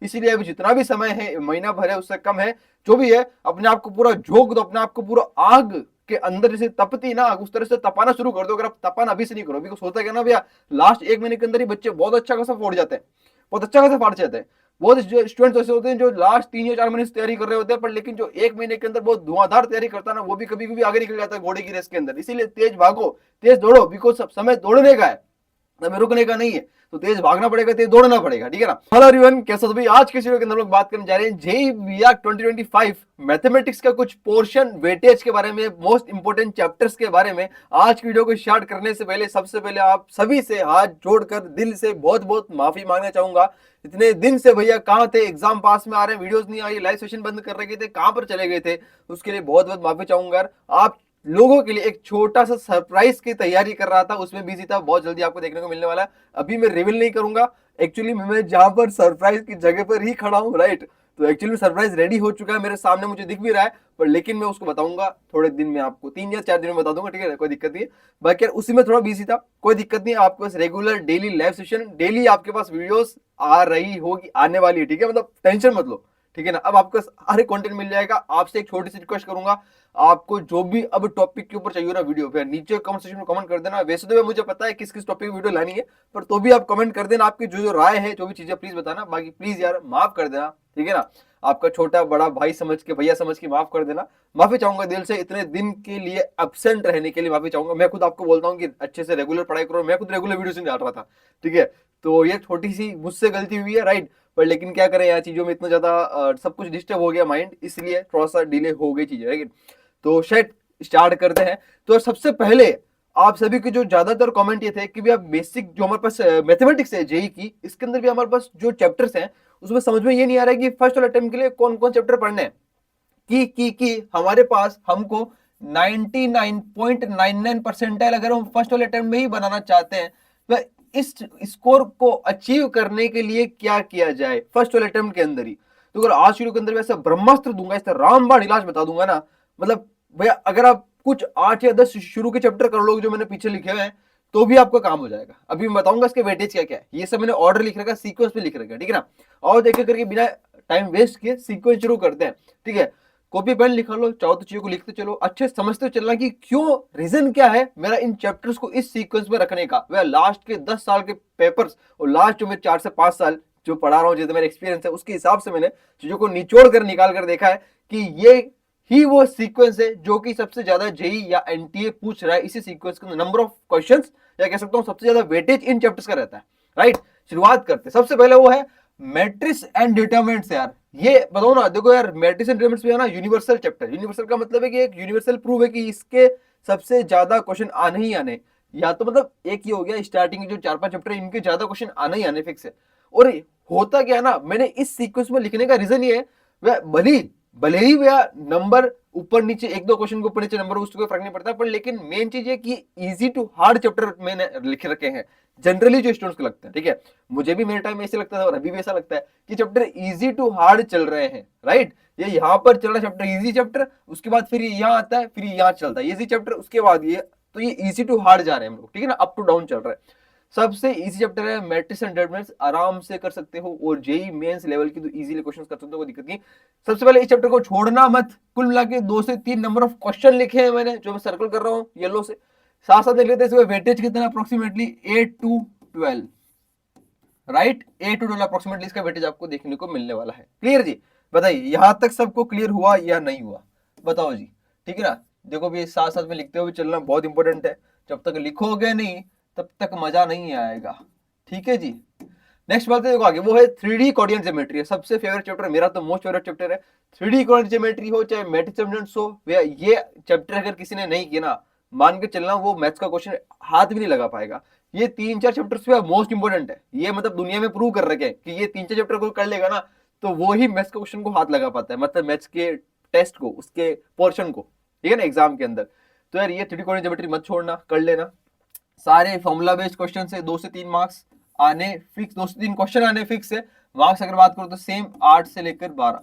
इसीलिए अभी जितना भी समय है, महीना भर है, उससे कम है, जो भी है, अपने आप को पूरा झोंक दो, अपने आप को पूरा आग के अंदर जैसे तपती ना, उस तरह से तपाना शुरू कर दो। अगर आप तपाना अभी से नहीं करो, बिकॉज होता क्या ना भैया, लास्ट एक महीने के अंदर ही बच्चे बहुत अच्छा खासा फोड़ जाते हैं, बहुत अच्छा खासा फाड़ जाते हैं। बहुत स्टूडेंट्स ऐसे होते हैं जो लास्ट 3 या 4 महीने से तैयारी कर रहे होते हैं, पर लेकिन जो एक महीने के अंदर बहुत धुआंधार तैयारी करता है ना, वो भी कभी कभी आगे निकल जाता है घोड़े की रेस के अंदर। इसीलिए तेज भागो, तेज दौड़ो, बिकॉज सब समय दौड़ने का है, समय रुकने का नहीं है। तो तेज भागना पड़ेगा, तेज दौड़ना पड़ेगा, ठीक है ना। हेलो एवरीवन, कैसे हो भाई। आज के वीडियो के अंदर लोग बात करने जा रहे हैं जेईई भैया 2025 मैथमेटिक्स का कुछ पोर्शन वेटेज के बारे में, मोस्ट इंपोर्टेंट चैप्टर्स के बारे में। आज की वीडियो को स्टार्ट करने से पहले सबसे पहले आप सभी से हाथ जोड़कर दिल से बहुत बहुत माफी मांगना चाहूंगा। इतने दिन से भैया कहाँ थे, एग्जाम पास में आ रहे हैं, वीडियोस नहीं आ रही, लाइव सेशन बंद कर रखे थे, कहां पर चले गए थे, उसके लिए बहुत बहुत माफी चाहूंगा। आप लोगों के लिए एक छोटा सा सरप्राइज की तैयारी कर रहा था, उसमें बिजी था, बहुत जल्दी आपको देखने को मिलने वाला है। अभी मैं रिवील नहीं करूंगा, एक्चुअली मैं जहां पर सरप्राइज की जगह पर ही खड़ा हूं, राइट। तो एक्चुअली सरप्राइज रेडी हो चुका है, मेरे सामने मुझे दिख भी रहा है, पर लेकिन मैं उसको बताऊंगा थोड़े दिन में, आपको 3 या 4 दिन में बता दूंगा, ठीक है, कोई दिक्कत नहीं है। बाकी यार उसी में थोड़ा बिजी था, कोई दिक्कत नहीं है। आपके पास regular daily live session, daily आपके पास वीडियोस आ रही होगी, आने वाली है, ठीक है, मतलब टेंशन मत लो, ठीक है ना। अब आपको हर एक कंटेंट मिल जाएगा। आपसे एक छोटी सी रिक्वेस्ट करूंगा, आपको जो भी अब टॉपिक के ऊपर चाहिए ना वीडियो पे, नीचे कमेंट सेक्शन में कमेंट कर देना। वैसे तो मुझे पता है किस किस टॉपिक की वीडियो लानी है, पर तो भी आप कमेंट कर देना, आपकी जो जो राय है, जो भी चीजें, प्लीज बताना। बाकी प्लीज यार माफ कर देना, ठीक है ना। आपका छोटा बड़ा भाई समझ के, भैया समझ के माफ कर देना। माफी चाहूंगा दिल से, इतने दिन के लिए एब्सेंट रहने के लिए माफी चाहूंगा। मैं खुद आपको बोलता हूँ कि अच्छे से रेगुलर पढ़ाई करो, मैं खुद रेगुलर वीडियो नहीं डाल रहा था, ठीक है। तो ये छोटी सी मुझसे गलती हुई है, राइट। पर लेकिन क्या करें यार, चीजों में इतना ज्यादा सब कुछ डिस्टर्ब हो गया माइंड, इसलिए थोड़ा सा डिले हो गई चीजें, राइट। तो शायद स्टार्ट करते हैं। तो सबसे पहले आप सभी के जो ज्यादातर कमेंट ये थे कि भैया बेसिक जो हमारे पास मैथमेटिक्स है जेई की, इसके अंदर भी हमारे पास जो चैप्टर्स हैं, उसमें समझ में ये नहीं आ रहा है कि फर्स्ट वाले अटेम्प्ट के लिए कौन कौन चैप्टर पढ़ने हैं। कि हमारे पास हमको 99.99 परसेंटाइल अगर हम फर्स्ट वाले अटेम्प्ट में ही बनाना चाहते हैं, तो इस स्कोर को अचीव करने के लिए क्या किया जाए फर्स्ट वाले अटेम्प्ट के अंदर ही। तो अगर आज शुरू के अंदर वैसे ब्रह्मास्त्र दूंगा, इस रामबाण इलाज बता दूंगा ना, मतलब भैया अगर आप कुछ 8 या 10 शुरू के चैप्टर कर लोगे जो मैंने पीछे लिखे हुए हैं, तो भी आपका काम हो जाएगा। अभी मैं बताऊंगा इसके वेटेज क्या क्या है, ये सब मैंने ऑर्डर लिख रखा है, सीक्वेंस में लिख रखा है, ठीक है ना। और देखिए करके बिना टाइम वेस्ट किए सीक्वेंस शुरू करते हैं, ठीक है। कॉपी पेन लिखा लो, चाहो तो चीजों को लिखते चलो, अच्छे समझते चलना कि क्यों, रीजन क्या है मेरा इन चैप्टर्स को इस सीक्वेंस में रखने का। वह लास्ट के 10 साल के पेपर्स और लास्ट जो मैं 4 से 5 साल जो पढ़ा रहा हूँ, जैसे मेरा एक्सपीरियंस है, उसके हिसाब से मैंने चीजों को निचोड़ कर निकाल कर देखा है कि ये ही वो सीक्वेंस है जो कि सबसे ज्यादा जेई या एनटीए पूछ रहा है। इसी सीक्वेंस के नंबर ऑफ क्वेश्चंस, या कह सकता हूं सबसे ज्यादा वेटेज इन चैप्टर्स का रहता है, राइट। शुरुआत करते सबसे पहले वो है मैट्रिक्स एंड डिटरमिनेंट्स। यार ये बताओ ना, देखो यार मैट्रिक्स एंड डिटरमिनेंट्स भी है ना यूनिवर्सल चैप्टर। यूनिवर्सल का मतलब है कि एक यूनिवर्सल प्रूफ है कि इसके सबसे ज्यादा क्वेश्चन आने ही आने, या तो मतलब एक ही हो गया, स्टार्टिंग के जो 4-5 चैप्टर है इनके ज्यादा क्वेश्चन आने ही आने फिक्स है। और होता क्या है ना, मैंने इस सीक्वेंस में लिखने का रीजन ये है, वह भले ही भैया नंबर ऊपर नीचे 1-2 क्वेश्चन के ऊपर नीचे नंबर, उससे कोई फर्क नहीं पड़ता, पर लेकिन मेन चीज है कि इजी टू हार्ड चैप्टर मैंने लिख रखे हैं जनरली जो स्टूडेंट्स को लगता है, ठीक है। मुझे भी मेरे टाइम में ऐसे लगता था और अभी भी ऐसा लगता है कि चैप्टर इजी टू हार्ड चल रहे हैं, राइट। ये यहाँ पर चल रहा चैप्टर इजी चैप्टर, उसके बाद फिर यहाँ आता है, फिर यहाँ चलता है इजी चैप्टर, उसके बाद ये, तो ये इजी टू हार्ड जा रहे हैं हम लोग, ठीक है ना, अप टू डाउन चल रहा है। सबसे इजी चैप्टर है मैट्रिक्स एंड डिटरमिनेंट्स, आराम से कर सकते हो, और जेई मेंस लेवल की तो इजीली क्वेश्चंस कर सकते हो, कोई दिक्कत नहीं। सबसे पहले इस चैप्टर को छोड़ना मत। कुल मिला के 2 से 3 नंबर ऑफ क्वेश्चन लिखे हैं मैंने, जो मैं सर्कल कर रहा हूँ येलो से। साथ साथ देख लेते हैं इसमें वेटेज कितना, approximately 8 to 12, right. 8 to 12 approximately इसका वेटेज आपको देखने को मिलने वाला है। क्लियर जी, बताइए यहां तक सबको क्लियर हुआ या नहीं हुआ, बताओ जी, ठीक है ना। देखो भी साथ साथ में लिखते हुए चलना बहुत इंपॉर्टेंट है, जब तक लिखोगे नहीं तब तक मजा नहीं आएगा, ठीक है जी। नेक्स्ट बात देखो आगे, वो है 3D कोऑर्डिनेट ज्योमेट्री, सबसे फेवरेट चैप्टर, मेरा तो मोस्ट फेवरेट चैप्टर है। 3D कोऑर्डिनेट ज्योमेट्री हो चाहे मैट्रिक्स हो, ये चैप्टर अगर किसी ने नहीं किया ना, मान के चलना वो मैथ्स का क्वेश्चन हाथ भी नहीं लगा पाएगा। ये 3-4 चैप्टर्स पे मोस्ट इंपोर्टेंट है, ये मतलब दुनिया में प्रूव कर रखे हैं कि ये 3-4 चैप्टर को कर लेगा ना, तो वो ही मैथ्स के क्वेश्चन को हाथ लगा पाता है, मतलब मैथ्स के टेस्ट को, उसके पोर्शन को, ठीक है ना, एग्जाम के अंदर। तो यार ये 3D कोऑर्डिनेट ज्योमेट्री मत छोड़ना, कर लेना। सारे फॉर्मूला बेस्ड क्वेश्चन से 2 से 3 मार्क्स आने फिक्स, 2 से 3 क्वेश्चन आने फिक्स है। मार्क्स अगर बात करो तो सेम 8 से लेकर 12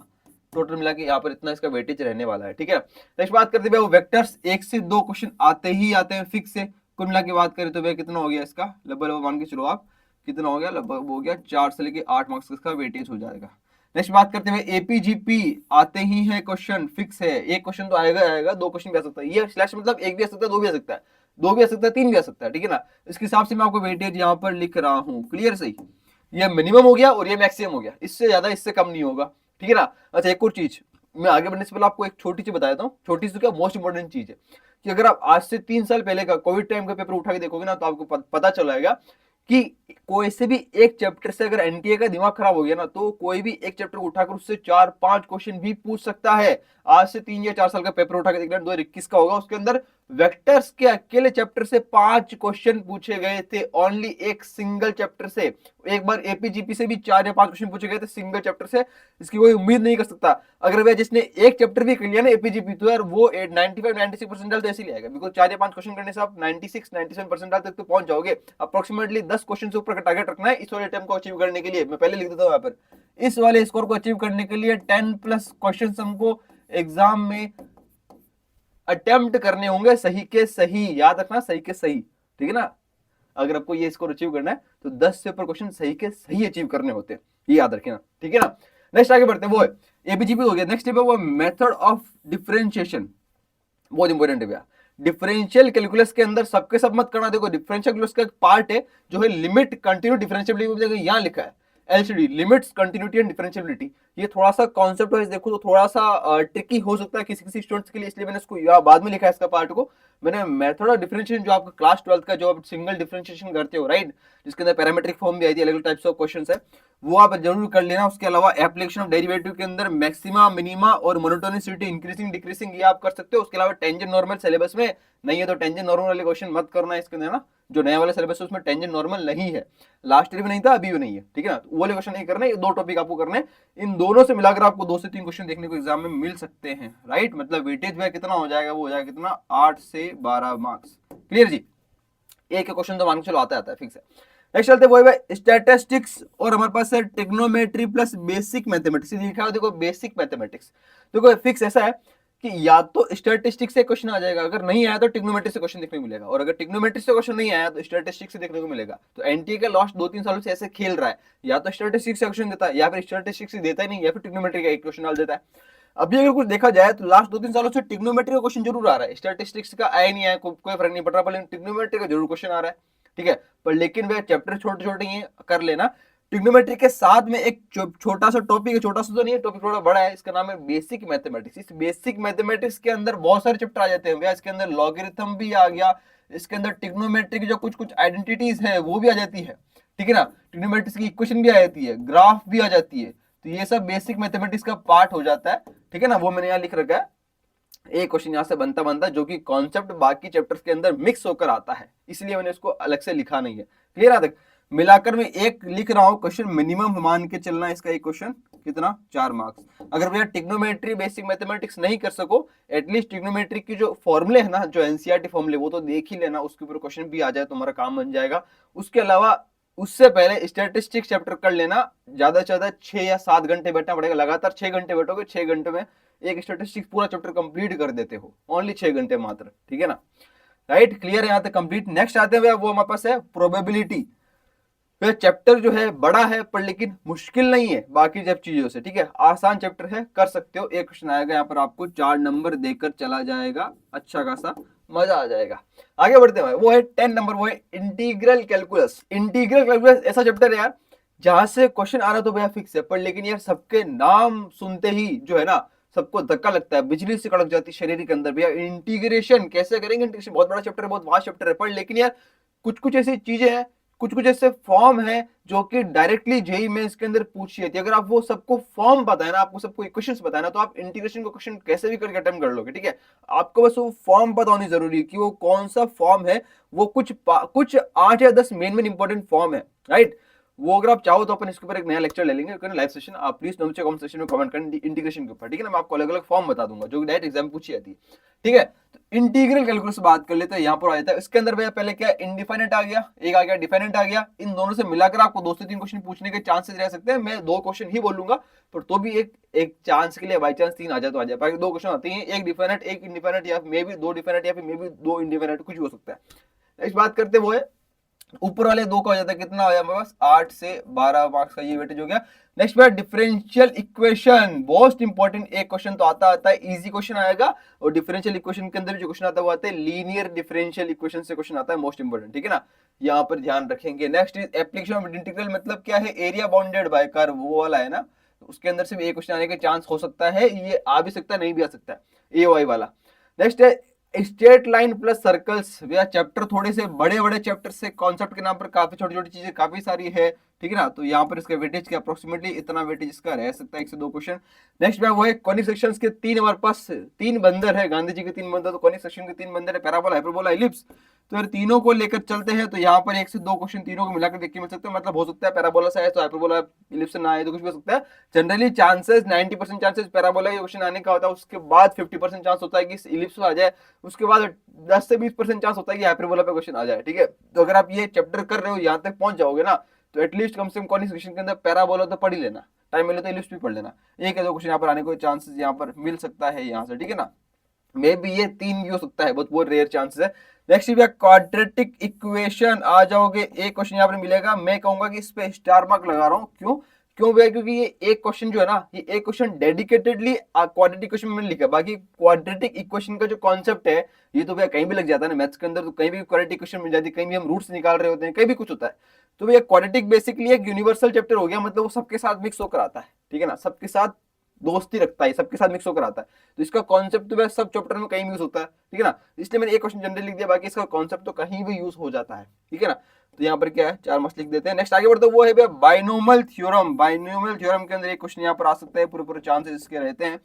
टोटल मिला के यहाँ पर इतना इसका वेटेज रहने वाला है, ठीक है। नेक्स्ट बात करते हैं वेक्टर्स, 1 से 2 क्वेश्चन आते ही आते हैं फिक्स है। कुल मिला के बात करें तो भैया कितना हो गया इसका, लगभग मान के चलो आप कितना हो गया, लगभग हो गया 4 से लेके 8 मार्क्स का वेटेज हो जाएगा। नेक्स्ट बात करते हुए एपीजीपी आते ही है क्वेश्चन, फिक्स है एक क्वेश्चन तो आएगा आएगा, 2 क्वेश्चन भी आ सकता है। ये स्लैश मतलब एक भी आ सकता है, 2 भी आ सकता है, 2 भी आ सकता है, 3 भी आ सकता है, ठीक है ना। इसके हिसाब से मैं आपको वेटेज यहाँ पर लिख रहा हूँ, क्लियर सही। ये मिनिमम हो गया और ये मैक्सिमम हो गया, इससे ज्यादा इससे कम नहीं होगा, ठीक है ना। अच्छा एक और चीज, मैं आगे बढ़ने से पहले आपको एक छोटी सी बताता हूँ, छोटी सी क्या मोस्ट इंपोर्टेंट चीज है कि अगर आप आज से 3 साल पहले का कोविड टाइम का पेपर उठा के देखोगे ना, तो आपको पता चलेगा कि कोई से भी एक चैप्टर से अगर एनटीए का दिमाग खराब हो गया ना, तो कोई भी एक चैप्टर उठाकर उससे 4-5 क्वेश्चन भी पूछ सकता है। आज से 3 या 4 साल का पेपर उठा के देखना, 2021 का होगा, उसके अंदर वेक्टर्स के अकेले चैप्टर से 5 क्वेश्चन पूछे गए थे, ओनली एक सिंगल चैप्टर से। एक बार एपीजीपी से भी 4 या 5 क्वेश्चन पूछे गए थे सिंगल चैप्टर से, इसकी कोई उम्मीद नहीं कर सकता। अगर वह जिसने एक चैप्टर भी कर लिया ना एपीजीपी, तो यार वो 95-96 परसेंटाइल तो ऐसे ही आएगा, बिकॉज 4 या 5 क्वेश्चन करने से आप 96-97 परसेंटाइल तक तो पहुंच जाओगे। अप्रोक्सीमेटली 10 क्वेश्चन से ऊपर का टारगेट रखना है इस वाले टाइम को अचीव करने के लिए। मैं पहले लिख देता हूं यहाँ पर, इस वाले स्कोर को अचीव करने के लिए 10+ क्वेश्चन हमको एग्जाम में अटेम्प्ट करने होंगे, सही के सही, याद रखना सही के सही, ठीक है ना। अगर आपको ये स्कोर अचीव करना है तो 10 से ऊपर क्वेश्चन सही के सही अचीव करने होते हैं, ये याद रखना, ठीक है ना। नेक्स्ट आगे बढ़ते हैं, वो है एबीजीपी हो गया। नेक्स्ट है वो मेथड ऑफ डिफरेंशिएशन, बहुत इंपॉर्टेंट है भैया। डिफरेंशियल कैलकुलस के अंदर सबके सब मत करना, देखो डिफरेंशियल कैलकुलस का एक पार्ट है जो है लिमिट कंटिन्यू डिफरेंशियबिलिटी, यहां लिखा है LCD, limits continuity and differentiability. ये थोड़ा सा कॉन्सेप्ट वाइज देखो तो थोड़ा सा ट्रिकी हो सकता है किसी किसी स्टूडेंट्स के लिए, इसलिए मैंने इसको यहाँ बाद में लिखा है इसका पार्ट को। मैंने मेथड ऑफ डिफरेंशिएशन जो आपका क्लास 12th का जो आप सिंगल डिफरेंशिएशन करते हो राइट, जिसके अंदर पैरामेट्रिक फॉर्म भी आई थी, अलग अलग टाइप्स ऑफ क्वेश्चंस है, वो आप जरूर कर लेना। उसके अलावा एप्लीकेशन ऑफ डेरिवेटिव के अंदर मैक्सिमा मिनिमा और मोनोटोनिसिटी इंक्रीजिंग डिक्रीजिंग ये आप कर सकते हो। उसके अलावा टेंजेंट नॉर्मल सिलेबस में नहीं है तो टेंजेंट नॉर्मल वाले क्वेश्चन मत करना इसके अंदर ना, जो नया वाला सिलेबस है उसमें टेंजेंट नॉर्मल नहीं है, लास्ट ईयर भी नहीं था अभी भी नहीं है, ठीक है ना। तो वो वाले क्वेश्चन नहीं करने, ये 2 टॉपिक आपको करने, इन दोनों से मिलाकर आपको 2 से 3 क्वेश्चन देखने को एग्जाम में मिल सकते हैं राइट। मतलब वेटेज में कितना हो जाएगा, वो हो जाएगा कितना 8 से 12 मार्क्स, क्लियर जी। एक क्वेश्चन तो मान के चलो आता है फिक्स है। नेक्स्ट चलते वो है स्टैटिस्टिक्स, और हमारे पास है ट्रिग्नोमेट्री प्लस बेसिक मैथमेटिक्स, लिखा है देखो बेसिक मैथमेटिक्स। देखो फिक्स ऐसा है कि या तो स्टैटिस्टिक्स से क्वेश्चन आ जाएगा, अगर नहीं आया तो ट्रिग्नोमेट्री से क्वेश्चन देखने को मिलेगा, और अगर ट्रिग्नोमेट्री से क्वेश्चन नहीं आया तो स्टैटिस्टिक्स से देखने को मिलेगा। तो एनटीए का लास्ट 2-3 सालों से ऐसे खेल रहा है, या तो स्टैटिस्टिक्स से क्वेश्चन देता है, या फिर स्टैटिस्टिक्स से देता ही नहीं, या फिर ट्रिग्नोमेट्री का एक क्वेश्चन डाल देता है। अभी अगर कुछ देखा जाए तो लास्ट 2-3 सालों से ट्रिग्नोमेट्री का क्वेश्चन जरूर आ रहा है, स्टैटिस्टिक्स का आया नहीं आया कोई फर्क नहीं पड़ रहा, पर ट्रिग्नोमेट्री का जरूर क्वेश्चन आ रहा है, ठीक है। पर लेकिन वे चैप्टर छोटे छोटे ही कर लेना। ट्रिग्नोमेट्री के साथ में एक छोटा सा टॉपिक है, छोटा सा तो नहीं है, टॉपिक थोड़ा बड़ा है, इसका नाम है बेसिक मैथमेटिक्स। इस बेसिक मैथमेटिक्स के अंदर बहुत सारे चैप्टर आ जाते हैं भैया, इसके अंदर लॉगरिथम भी आ गया, इसके अंदर ट्रिग्नोमेट्री की जो कुछ कुछ आइडेंटिटीज है वो भी आ जाती है, ठीक है ना। ट्रिग्नोमेट्री की इक्वेशन भी आ जाती है, ग्राफ भी आ जाती है, तो ये सब बेसिक मैथमेटिक्स का पार्ट हो जाता है, ठीक है ना। वो मैंने यहाँ लिख रखा है, एक क्वेश्चन यहां से बनता जो कि कॉन्सेप्ट बाकी चैप्टर्स के अंदर मिक्स होकर आता है, इसलिए मैंने उसको अलग से लिखा नहीं है, क्लियर है। मिलाकर मैं एक लिख रहा हूं क्वेश्चन, मिनिमम मान के चलना इसका एक क्वेश्चन कितना 4 मार्क्स। अगर भैया ट्रिग्नोमेट्री बेसिक मैथमेटिक्स नहीं कर सको, एटलीस्ट ट्रिग्नोमेट्री की जो फॉर्मूले है ना, जो एनसीईआरटी फॉर्मूले, वो तो देख ही लेना, उसके ऊपर क्वेश्चन भी आ जाए तो हमारा काम बन जाएगा। उसके अलावा उससे पहले स्टैटिस्टिक्स चैप्टर कर लेना, ज्यादा से ज्यादा 6 या 7 घंटे बैठना पड़ेगा, लगातार 6 घंटे बैठोगे, 6 घंटे में एक स्टैटिस्टिक्स पूरा चैप्टर कंप्लीट कर देते हो, ओनली 6 घंटे मात्र, ठीक है ना। राइट, क्लियर है यहाँ तक कंप्लीट। नेक्स्ट आते हैं वो हमारे पास है प्रोबेबिलिटी। तो चैप्टर जो है बड़ा है पर लेकिन मुश्किल नहीं है बाकी जब चीजों से, ठीक है, आसान चैप्टर है, कर सकते हो। एक क्वेश्चन आएगा यहाँ पर आपको 4 नंबर देकर चला जाएगा, अच्छा खासा मजा आ जाएगा। आगे बढ़ते हैं, वो है 10 नंबर, वो है इंटीग्रल कैलकुलस। इंटीग्रल कैलकुलस ऐसा चैप्टर है यार जहां से क्वेश्चन आ रहा तो भैया फिक्स है, पर लेकिन यार सबके नाम सुनते ही जो है ना सबको धक्का लगता है, बिजली से कड़क जाती है शरीर के अंदर, भैया इंटीग्रेशन कैसे करेंगे, इंटीग्रेशन बहुत बड़ा चैप्टर है, बहुत वास्ट चैप्टर है, पर लेकिन यार कुछ कुछ ऐसी चीजें हैं, कुछ कुछ ऐसे फॉर्म है जो कि डायरेक्टली जेई में इसके अंदर पूछी जाती है। अगर आप वो सबको फॉर्म पता है ना, आपको सबको इक्वेशंस पता है ना, तो आप इंटीग्रेशन को क्वेश्चन कैसे भी करके अटेम्प्ट कर लोगे, ठीक है। आपको बस वो फॉर्म पता होनी जरूरी है कि वो कौन सा फॉर्म है, वो कुछ 8 या 10 मेन इंपॉर्टेंट फॉर्म है, राइट। वो अगर आप चाहो तो अपन इसके ऊपर एक नया लेक्चर ले लेंगे, लाइव सेशन। आप प्लीज नीचे कमेंट सेक्शन में कमेंट करें इंटीग्रेशन के ऊपर, ठीक है ना। मैं आपको अलग अलग फॉर्म बता दूंगा जो डायरेक्ट एग्जाम पूछी जाती है, ठीक है। तो इंटीग्रल कैलकुलस बात कर लेते हैं, यहाँ पर आ जाता है। इसके अंदर भैया पहले क्या इनडिफाइनेट आ गया, एक आ गया डिफाइनेट आ गया, इन दोनों से मिलाकर आपको 2 से 3 क्वेश्चन पूछने के चांसेस रह सकते हैं। मैं 2 क्वेश्चन ही बोलूंगा, पर तो भी एक चांस के लिए बाई चांस 3 आ जाए तो आ जाए, बाकी 2 क्वेश्चन आते हैं, एक डिफाइनेट एक इंडिफाइनेट, या मे भी 2 डिफाइनेट या फिर मे भी 2 इंडिफाइनेट, कुछ भी हो सकता है। नेक्स्ट बात करते वो है ऊपर वाले दो का हो जाता है, कितना हो जाता है हमारे पास 8 से 12 मार्क्स का ये वेटेज हो गया। नेक्स्ट बार डिफरेंशियल इक्वेशन, मोस्ट इंपॉर्टेंट एक क्वेश्चन तो आता है, इजी क्वेश्चन आएगा। और डिफरेंशियल इक्वेशन के अंदर जो क्वेश्चन आता है वो आता है लीनियर डिफरेंशियल इक्वेशन से क्वेश्चन आता है, मोस्ट इंपॉर्टेंट, ठीक है ना, यहाँ पर ध्यान रखेंगे। Next is application of integral, मतलब क्या है, एरिया बाउंडेड बाय कर्व, वो वाला है ना, तो उसके अंदर से भी एक क्वेश्चन आने के चांस हो सकता है, ये आ भी सकता है नहीं भी आ सकता है, ए वाई वाला। नेक्स्ट है स्ट्रेट लाइन प्लस सर्कल्स, भैया चैप्टर थोड़े से बड़े बड़े चैप्टर से, कॉन्सेप्ट के नाम पर काफी छोटी छोटी चीजें काफी सारी है, ठीक है ना, तो यहाँ पर इसका वेटेज के अप्रोक्सीमेटली इतना वेटेज इसका रह सकता है, 1 से 2 क्वेश्चन। नेक्स्ट में वो है कॉनिक सेक्शंस के 3 हमारे पास 3 बंदर है, गांधी जी के 3 बंदर, तो कॉनिक सेक्शन के 3 बंदर है, पैराबोला, हाइपरबोला, इलिप्स। तो यार तीनों को लेकर चलते हैं, तो यहाँ पर 1 से 2 क्वेश्चन तीनों को मिलाकर देख के मिल सकते हैं, मतलब हो सकता है पैराबोला से आए तो हाइपरबोला, इलिप्स ना आए तो कुछ भी हो सकता है। जनरली चांसेस 90% चांसेस पैराबोला के क्वेश्चन आने का होता है, उसके बाद 50% चांस होता है कि इलिप्स आ जाए, उसके बाद 10 से 20% चांस होता है कि हाइपरबोला पे क्वेश्चन आ जाए, ठीक है। तो अगर आप ये चैप्टर कर रहे हो, यहाँ तक पहुंच जाओगे ना, तो एटलीस्ट कम से कम कॉनिक सेक्शन के अंदर पैराबोला तो पढ़ ही लेना, टाइम मिले तो इलिप्स भी पढ़ लेना, एक या दो क्वेश्चन यहाँ पर आने को चांसेस यहाँ पर मिल सकता है यहाँ से, ठीक है ना। मे बी ये 3 भी हो सकता है, बहुत रेयर चांसेस है। नेक्स्ट भैया क्वाड्रेटिक इक्वेशन आ जाओगे, एक क्वेश्चन यहाँ पर मिलेगा, मैं कहूंगा कि इस पे स्टार मार्क लगा रहा हूँ, क्यों क्यों भैया, क्योंकि ये एक क्वेश्चन जो है ना, ये एक क्वेश्चन डेडिकेटेडली क्वाड्रेटिक इक्वेशन में लिखा है, बाकी क्वाड्रेटिक इक्वेशन का जो कॉन्सेप्ट है ये तो भैया कहीं भी लग जाता है ना मैथ्स के अंदर, तो कहीं भी क्वाड्रेटिक इक्वेशन मिल जाती है, कहीं भी हम रूट्स निकाल रहे होते हैं, कहीं भी कुछ होता है। तो भैया क्वाड्रेटिक बेसिकली एक यूनिवर्सल चैप्टर हो गया, मतलब वो सबके साथ मिक्स होकर आता है, ठीक है ना, सबके साथ दोस्ती रखता है, सबके साथ मिक्स होकर आता है, तो इसका कॉन्सेप्ट तो सब चैप्टर में कहीं भी यूज होता है, ठीक है ना, इसलिए मैंने एक क्वेश्चन जनरल लिख दिया, बाकी इसका कॉन्सेप्ट तो कहीं भी यूज हो जाता है, ठीक है ना। तो यहाँ पर क्या है, 4 मार्क्स लिख देते हैं। नेक्स्ट आगे बढ़ते वो है बाइनोमियल थ्योरम, बाइनोमियल थ्योरम के अंदर एक क्वेश्चन यहाँ पर आ सकता है, पूरे पूरे चांसेस इसके रहते हैं।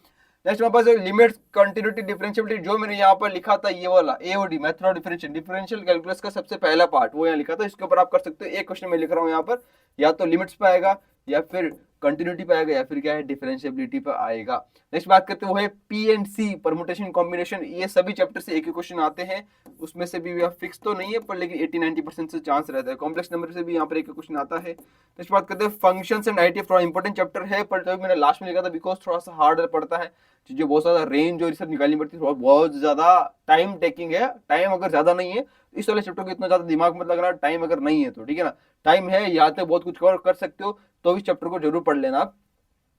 नेक्स्ट हमारे पास लिमिट्स, कंटिन्यूटी, डिफरेंशियबिलिटी, जो मैंने यहाँ पर लिखा था ये वाला AOD, method of differential, differential calculus का सबसे पहला पार्ट वो यहाँ लिखा था, इसके ऊपर आप कर सकते हो। एक क्वेश्चन मैं लिख रहा हूँ यहाँ पर, या तो लिमिट्स पे आएगा, या फिर कंटिन्यूटी पे आएगा, या फिर क्या है डिफरेंशियबिलिटी पे आएगा। नेक्स्ट बात करते हैं वो है P and C, permutation combination, ये सभी चैप्टर से एक ही क्वेश्चन आते हैं, उसमें से भी फिक्स तो नहीं है पर लेकिन 80-90% से चांस रहता है। कॉम्प्लेक्स नंबर से भी यहाँ पर एक क्वेश्चन आता है। नेक्स्ट बात करते हैं फंक्शंस एंड आईटी, थोड़ा इंपॉर्टेंट चैप्टर है, पर तो मैंने लास्ट में लिखा था बिकॉज थोड़ा सा हार्ड पड़ता है, चीजें बहुत ज्यादा रेंज और सब निकालनी पड़ती है, बहुत ज्यादा टाइम टेकिंग है। टाइम अगर ज्यादा नहीं है इस वाले चैप्टर को इतना ज्यादा दिमाग मत लगना, टाइम अगर नहीं है तो, ठीक है ना, टाइम है यहाँ तक बहुत कुछ कवर कर सकते हो, तो इस चैप्टर को जरूर पढ़ लेना आप,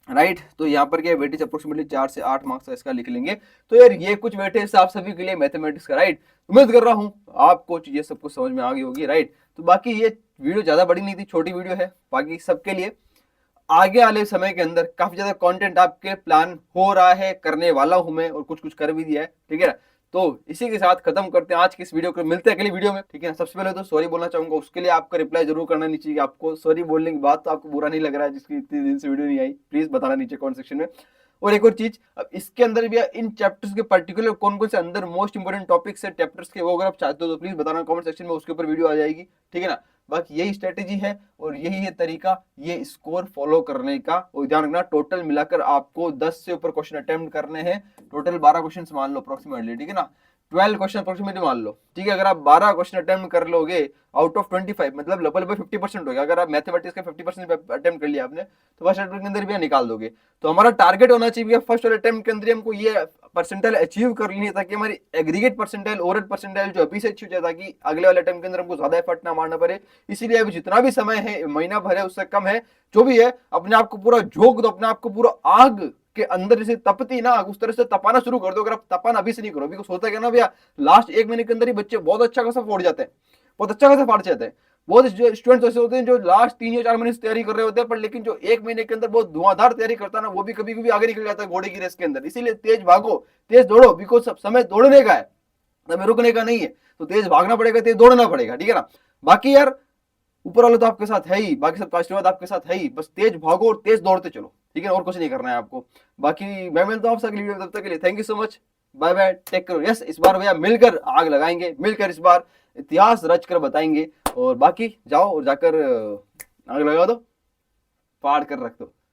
राइट। तो यहाँ पर क्या वेटेज अप्रोक्सीमेटली 4 से 8 मार्क्स इसका लिख लेंगे। तो यार ये कुछ वेटेज आप सभी के लिए मैथमेटिक्स का, राइट। उम्मीद कर रहा हूँ आपको चीजें सब कुछ समझ में आ गई होगी, राइट। तो बाकी ये वीडियो ज्यादा बड़ी नहीं थी, छोटी वीडियो है, बाकी सबके लिए आगे वाले समय के अंदर काफी ज्यादा कंटेंट आपके प्लान हो रहा है, करने वाला हूं मैं, और कुछ कुछ कर भी दिया है, ठीक है ना। तो इसी के साथ खत्म करते हैं आज की इस वीडियो को, मिलते हैं अगली वीडियो में, ठीक है ना। सबसे पहले तो सॉरी बोलना चाहूंगा, उसके लिए आपका रिप्लाई जरूर करना नीचे कि आपको सॉरी बोलने के बाद तो आपको बुरा नहीं लग रहा है, जिसकी इतनी दिन से वीडियो नहीं आई, प्लीज बताना नीचे कमेंट सेक्शन में। और एक और चीज, अब इसके अंदर भी इन चैप्टर्स के पर्टिकुलर कौन कौन से अंदर मोस्ट इंपोर्टेंट टॉपिक्स है चैप्टर्स के, वो अगर आप चाहते हो तो प्लीज बताना कमेंट सेक्शन में, उसके ऊपर वीडियो आ जाएगी, ठीक है ना। बाकी यही स्ट्रेटेजी है और यही है तरीका ये स्कोर फॉलो करने का। और ध्यान रखना टोटल मिलाकर आपको 10 से ऊपर क्वेश्चन अटेम्प्ट करने हैं, टोटल 12 क्वेश्चन मान लो अप्रोक्सीमेटली, ठीक है ना, 12 क्वेश्चन अप्रोक्सीमेटली मान लो, ठीक है। अगर आप 12 क्वेश्चन अटेम्प्ट कर लोगे आउट ऑफ 25, मतलब लगभग 50% हो गया। अगर आप मैथमेटिक्स का 50% अटेम्प्ट कर लिया आपने, तो फर्स्ट अटेम्प्ट के अंदर भी निकाल दोगे। तो हमारा टारगेट होना चाहिए फर्स्ट वाले अटेम्प्ट के अंदर हमको ये परसेंटाइल अचीव कर लेनी है, ताकि हमारी एग्रीगेट परसेंटाइल, ओवरऑल परसेंटाइल जो अभी से अच्छी हो जाए, ताकि अगले वाले अटेम्प्ट के अंदर हमको ज्यादा एफर्ट ना मारना पड़े। इसीलिए अभी जितना भी समय है, महीना भर है, उससे कम है, जो भी है, अपने आप को पूरा झोंक दो, अपने आप को पूरा आग के अंदर जैसे तपती ना उस तरह से तपाना शुरू कर दो। अगर आप तपाना अभी से नहीं करो, बिकॉज होता क्या ना भैया, लास्ट 1 महीने के अंदर ही बच्चे बहुत अच्छा खासा फोड़ जाते हैं, बहुत अच्छा खासा फाड़ जाते हैं। बहुत स्टूडेंट्स ऐसे होते हैं जो लास्ट 3 या 4 महीने से तैयारी कर रहे होते हैं, पर लेकिन जो 1 महीने के अंदर बहुत धुआंधार तैयारी करता है ना, वो भी कभी कभी आगे निकल जाता है घोड़े की रेस के अंदर। इसीलिए तेज भागो, तेज दौड़ो, बिकॉज सब समय दौड़ने का है, समय रुकने का नहीं है। तो तेज भागना पड़ेगा, तेज दौड़ना पड़ेगा, ठीक है ना। बाकी यार ऊपर वाला तो आपके साथ है ही, बाकी सब आशीर्वाद आपके साथ है ही, बस तेज भागो और तेज दौड़ते चलो, ठीक है, और कुछ नहीं करना है आपको। बाकी मैं मिलता हूँ आपसे अगली वीडियो में, तब तक के लिए thank you so much, bye bye, take care. Yes, इस बार भैया मिलकर आग लगाएंगे, मिलकर इस बार इतिहास रच कर बताएंगे। और बाकी जाओ और जाकर आग लगा दो, फाड़ कर रख दो।